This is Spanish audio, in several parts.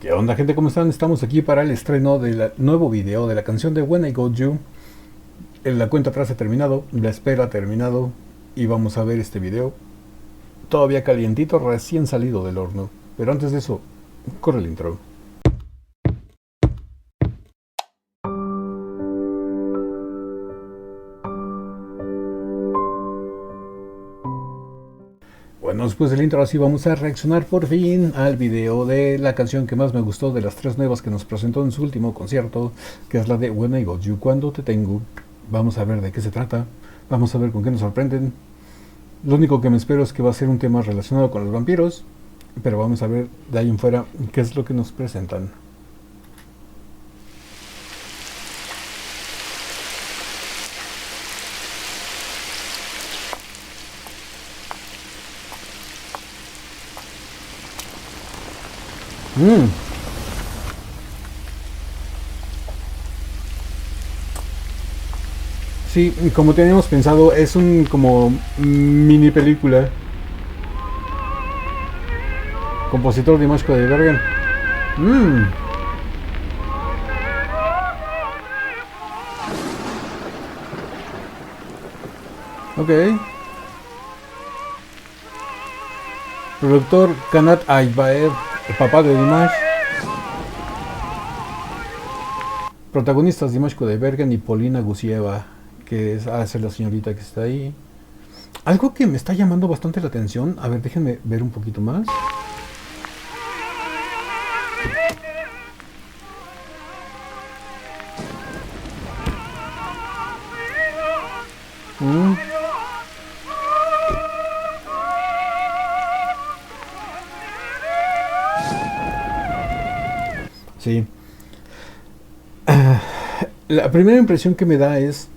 ¿Qué onda, gente? ¿Cómo están? Estamos aquí para el estreno del nuevo video de la canción de When I Got You. La cuenta atrás ha terminado, la espera ha terminado y vamos a ver este video todavía calientito, recién salido del horno. Pero antes de eso, corre el intro. Bueno, después del intro así vamos a reaccionar por fin al video de la canción que más me gustó de las tres nuevas que nos presentó en su último concierto, que es la de When I Got You, Cuando Te Tengo. Vamos a ver de qué se trata, vamos a ver con qué nos sorprenden. Lo único que me espero es que va a ser un tema relacionado con los vampiros, pero vamos a ver de ahí en fuera qué es lo que nos presentan. Mm. Sí, como teníamos pensado, es un como mini película. Compositor Dimash Kudaibergen. Mm. Ok. Productor Kanat Aybaev, el papá de Dimash. Protagonistas Dimash Kudaibergen y Polina Gusieva, que es la señorita que está ahí. Algo que me está llamando bastante la atención, a ver, déjenme ver un poquito más. Mm. Sí. La primera impresión que me da es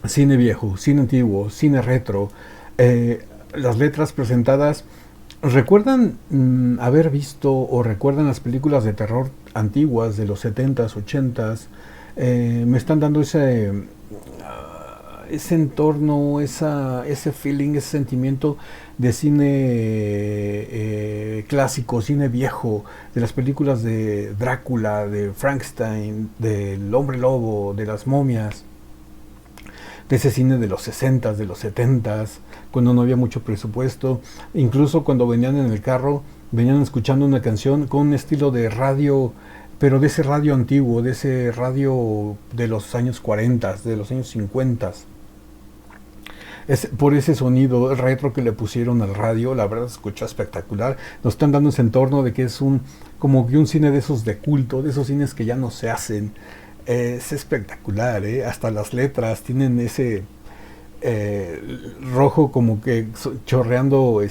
cine viejo, cine antiguo, cine retro. Las letras presentadas recuerdan haber visto o recuerdan las películas de terror antiguas de los 70s, 80s. Me están dando ese entorno, ese feeling, ese sentimiento de cine clásico, cine viejo, de las películas de Drácula, de Frankenstein, del Hombre Lobo, de las momias, de ese cine de los 60s, de los 70s, cuando no había mucho presupuesto, incluso cuando venían en el carro, venían escuchando una canción con un estilo de radio, pero de ese radio antiguo, de ese radio de los años 40, de los años 50. Es por ese sonido retro que le pusieron al radio, la verdad se escuchó espectacular. Nos están dando ese entorno de que es como que un cine de esos de culto, de esos cines que ya no se hacen. Es espectacular, ¿eh? Hasta las letras tienen ese rojo como que chorreando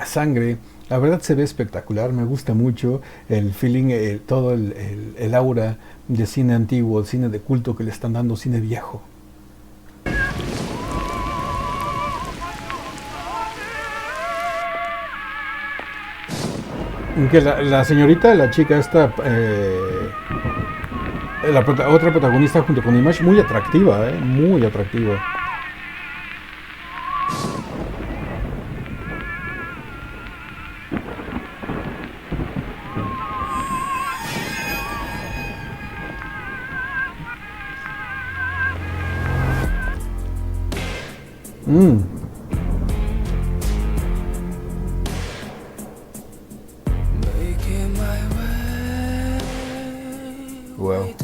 sangre. La verdad se ve espectacular, me gusta mucho el feeling, todo el aura de cine antiguo, el cine de culto que le están dando, cine viejo. Que la señorita, la chica esta, otra protagonista junto con Image, muy atractiva, muy atractiva. Mm. Wow.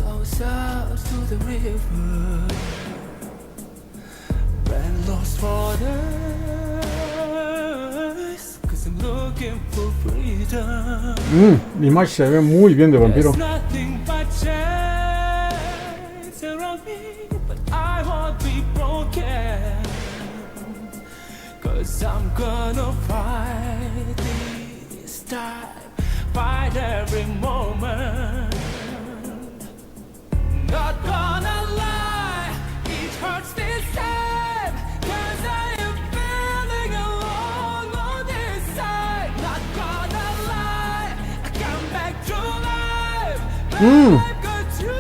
Image se ve muy bien de vampiro. I'm gonna fight this time, fight every moment. Not gonna lie, it hurts this time, 'cause I am feeling alone on this side. Not gonna lie, I come back to life, but I've got you.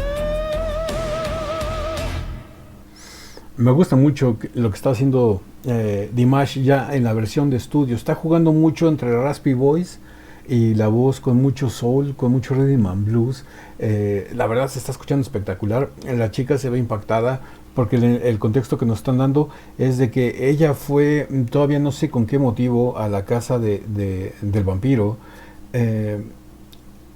Me gusta mucho lo que está haciendo Dimash ya en la versión de estudio. Está jugando mucho entre Raspy Voice y la voz con mucho soul, con mucho rhythm and blues. La verdad se está escuchando espectacular. La chica se ve impactada porque el contexto que nos están dando es de que ella fue, todavía no sé con qué motivo, a la casa del vampiro. eh,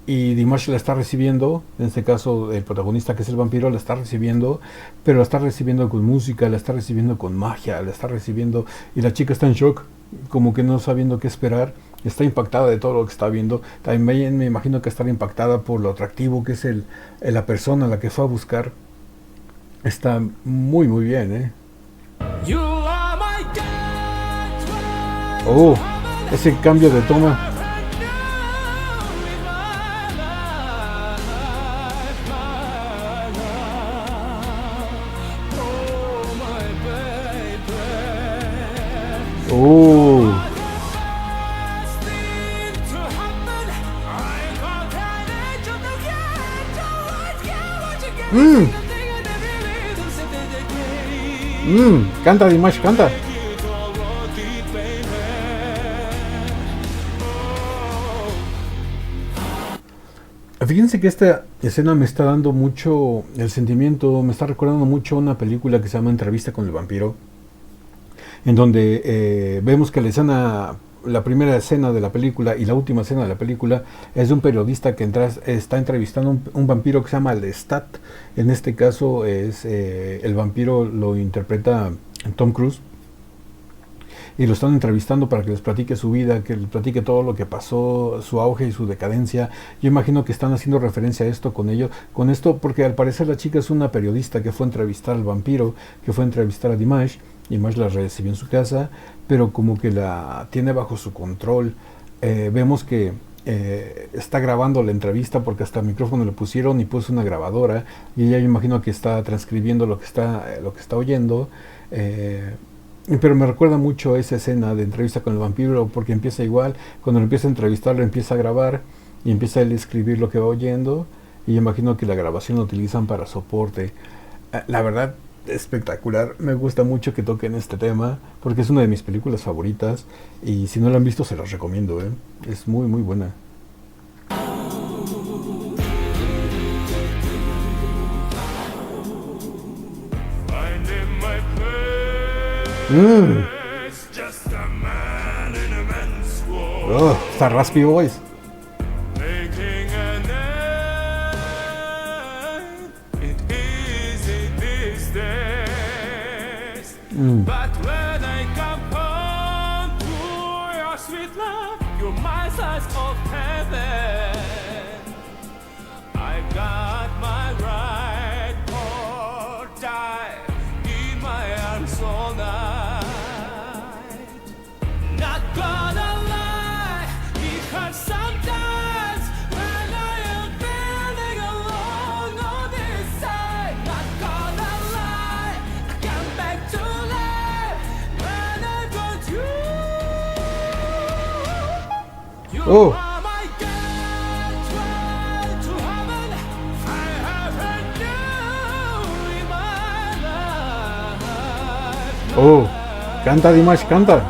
y Dimash la está recibiendo, en este caso el protagonista que es el vampiro la está recibiendo, pero la está recibiendo con música, la está recibiendo con magia, la está recibiendo, y la chica está en shock, como que no sabiendo qué esperar, está impactada de todo lo que está viendo. También me imagino que estará impactada por lo atractivo que es la persona a la que fue a buscar. Está muy muy bien, Oh, ese cambio de toma. Oh. Canta Dimash, canta. Fíjense que esta escena me está dando mucho el sentimiento, me está recordando mucho una película que se llama Entrevista con el vampiro, en donde vemos que la primera escena de la película y la última escena de la película es de un periodista que está entrevistando un vampiro que se llama Lestat. En este caso es el vampiro lo interpreta Tom Cruise, y lo están entrevistando para que les platique su vida, que les platique todo lo que pasó, su auge y su decadencia. Yo imagino que están haciendo referencia a esto con esto, porque al parecer la chica es una periodista que fue a entrevistar al vampiro, que fue a entrevistar a Dimash. Dimash la recibió en su casa, pero como que la tiene bajo su control. Vemos que está grabando la entrevista porque hasta el micrófono le pusieron y puso una grabadora, y ella, yo imagino que está transcribiendo lo que está oyendo. Pero me recuerda mucho esa escena de Entrevista con el vampiro, porque empieza igual. Cuando lo empieza a entrevistar, lo empieza a grabar y empieza a él a escribir lo que va oyendo, y imagino que la grabación lo utilizan para soporte. La verdad, espectacular. Me gusta mucho que toquen este tema porque es una de mis películas favoritas, y si no la han visto se las recomiendo. Es muy muy buena. Oh, está Raspy Voice. But when I come home to your sweet love, you're my size of heaven. I got my right or die in my arms all night. Not gonna lie, it hurts sometimes when I am feeling alone on this side. Not gonna lie, I come back to life when I got you. You are my gateway to heaven. I haven't you in my life. Oh, canta Dimash, canta.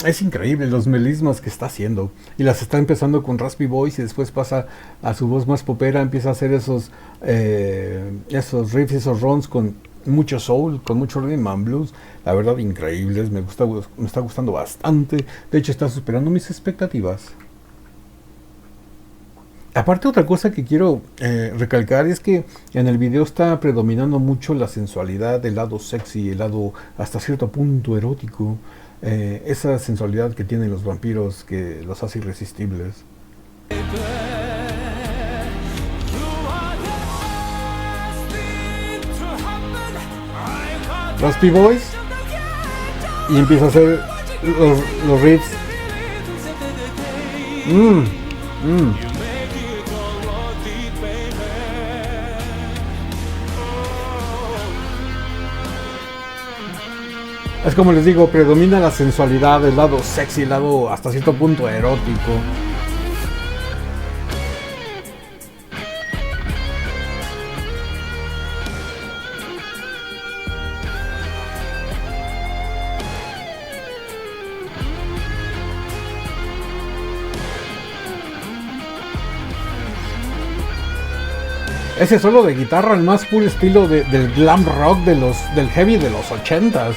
Es increíble los melismas que está haciendo, y las está empezando con Raspy Voice y después pasa a su voz más popera, empieza a hacer esos riffs, esos runs con mucho soul, con mucho rhythm and blues. La verdad, increíbles. Me está gustando bastante. De hecho, está superando mis expectativas. Aparte, otra cosa que quiero recalcar es que en el video está predominando mucho la sensualidad, el lado sexy, el lado hasta cierto punto erótico, esa sensualidad que tienen los vampiros que los hace irresistibles. Raspy Voice, y empieza a hacer los riffs. Es como les digo, predomina la sensualidad, el lado sexy, el lado hasta cierto punto erótico. Ese solo de guitarra, el más puro estilo del glam rock del heavy de los 80s.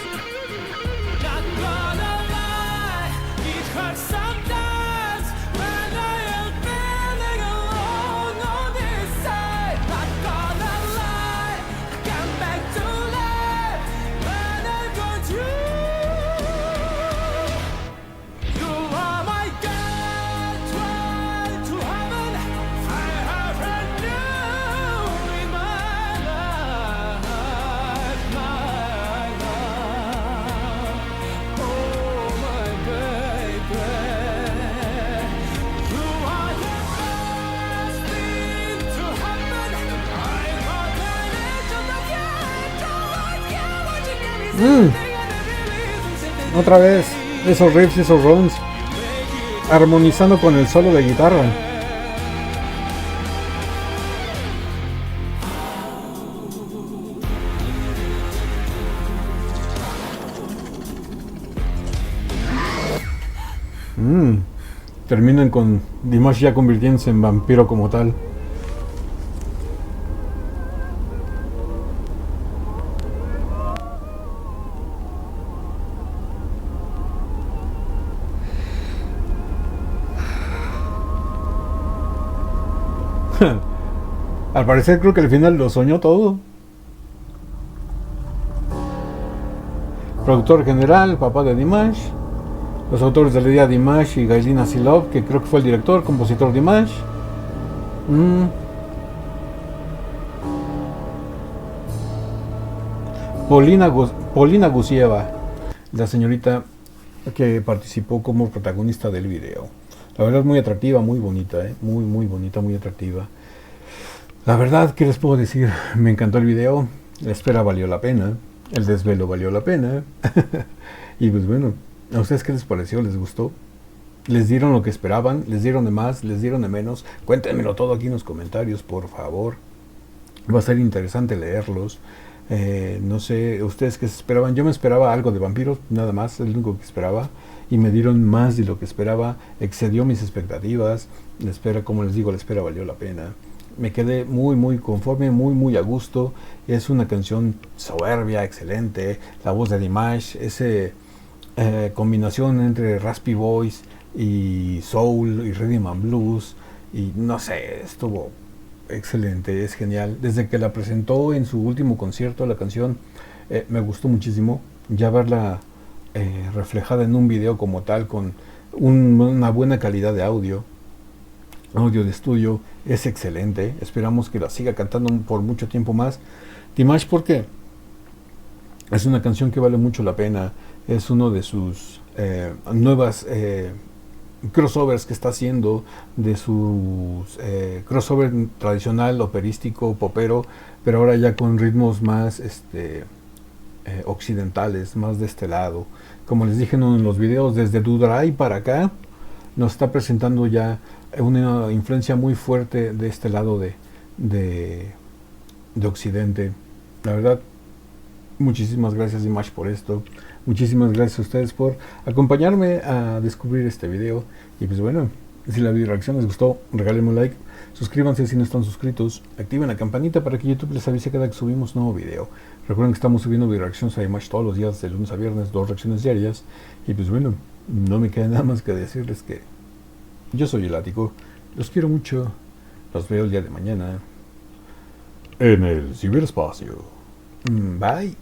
Otra vez, esos riffs y esos runs, armonizando con el solo de guitarra. Terminan con Dimash ya convirtiéndose en vampiro como tal. Al parecer creo que al final lo soñó todo. Productor general, papá de Dimash. Los autores de la idea Dimash y Gailin Asilov, que creo que fue el director, compositor Dimash. Polina Gusieva, la señorita que participó como protagonista del video. La verdad muy atractiva, muy bonita, muy bonita, muy atractiva. La verdad, ¿qué les puedo decir? Me encantó el video, la espera valió la pena, el desvelo valió la pena. Y pues bueno, ¿a ustedes qué les pareció? ¿Les gustó? ¿Les dieron lo que esperaban? ¿Les dieron de más? ¿Les dieron de menos? Cuéntenmelo todo aquí en los comentarios, por favor. Va a ser interesante leerlos. No sé, ¿ustedes qué se esperaban? Yo me esperaba algo de vampiros, nada más, es lo único que esperaba. Y me dieron más de lo que esperaba, excedió mis expectativas. La espera, como les digo, la espera valió la pena. Me quedé muy conforme, muy a gusto. Es una canción soberbia, excelente. La voz de Dimash, ese combinación entre raspy voice y soul y rhythm and blues. Y no sé, estuvo excelente, es genial. Desde que la presentó en su último concierto, la canción me gustó muchísimo. Ya verla reflejada en un video como tal, con una buena calidad de audio de estudio, es excelente. Esperamos que la siga cantando por mucho tiempo más Dimash, porque es una canción que vale mucho la pena. Es uno de sus nuevas crossovers que está haciendo, de sus crossover tradicional, operístico, popero, pero ahora ya con ritmos más occidentales, más de este lado. Como les dije en los videos, desde Dudrai para acá nos está presentando ya una influencia muy fuerte de este lado de Occidente. La verdad, muchísimas gracias Dimash por esto. Muchísimas gracias a ustedes por acompañarme a descubrir este video. Y pues bueno, si la video reacción les gustó, regálenme un like, suscríbanse si no están suscritos, activen la campanita para que YouTube les avise cada que subimos nuevo video. Recuerden que estamos subiendo video reacciones a Dimash todos los días, de lunes a viernes, 2 reacciones diarias. Y pues bueno, no me queda nada más que decirles que yo soy el Ático, los quiero mucho, los veo el día de mañana en el ciberespacio. Bye.